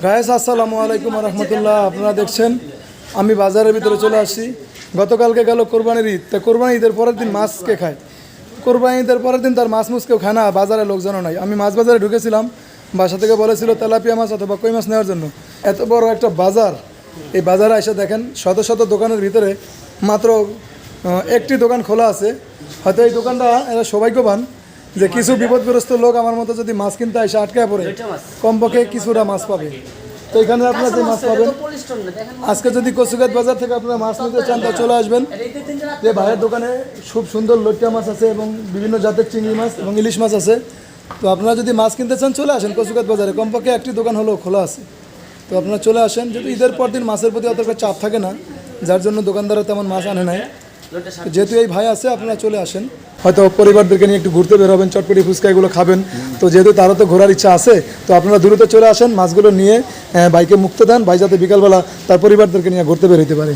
Guys আসসালামু আলাইকুম রহমতুল্লাহ। আপনারা দেখছেন আমি বাজারের ভিতরে চলে আসছি। গতকালকে গেল কোরবানির ঈদ, তা কোরবানি ঈদের পরের দিন মাছ কে খায়? কোরবানি ঈদের পরের দিন তার মাছ কেউ খায় না, বাজারে লোকজনও নাই। আমি মাছ বাজারে ঢুকেছিলাম, বাসা থেকে বলেছিল তেলাপিয়া মাছ অথবা কই মাছ নেওয়ার জন্য। এত বড় একটা বাজার, এই বাজারে এসে দেখেন শত শত দোকানের ভিতরে মাত্র একটি দোকান খোলা আছে। হয়তো এই দোকানটা এরা সৌভাগ্যবান যে কিছু বিপদগ্রস্ত লোক আমার মতো যদি মাছ কিনতে এসে আটকায় পড়ে কমপক্ষে কিছুটা মাছ পাবে। তো এখানে আপনারা যে মাছ পাবেন, আজকে যদি কচুগাছ বাজার থেকে আপনারা মাছ নিতে চান তা চলে আসবেন। যে ভাইয়ের দোকানে খুব সুন্দর লইট্টা মাছ আছে এবং বিভিন্ন জাতের চিংড়ি মাছ এবং ইলিশ মাছ আছে। তো আপনারা যদি মাছ কিনতে চান চলে আসেন কচুগাছ বাজারে, কমপক্ষে একটি দোকান হলেও খোলা আছে। তো আপনারা চলে আসেন। যেহেতু ঈদের পর দিন মাছের প্রতি অতটা চাপ থাকে না, যার জন্য দোকানদারও তেমন মাছ আনে নাই। যেহেতু এই ভাই আছে আপনারা চলে আসেন। হয়তো পরিবারদেরকে নিয়ে একটু ঘুরতে বের হবেন, চটপটি ফুচকা এগুলো খাবেন। তো যেহেতু তারও তো ঘোরার ইচ্ছা আছে, তো আপনারা দ্রুত চলে আসেন, মাছগুলো নিয়ে বাইকে মুক্ত দেন, ভাই যাতে বিকালবেলা তার পরিবারদেরকে নিয়ে ঘুরতে বের হতে পারে।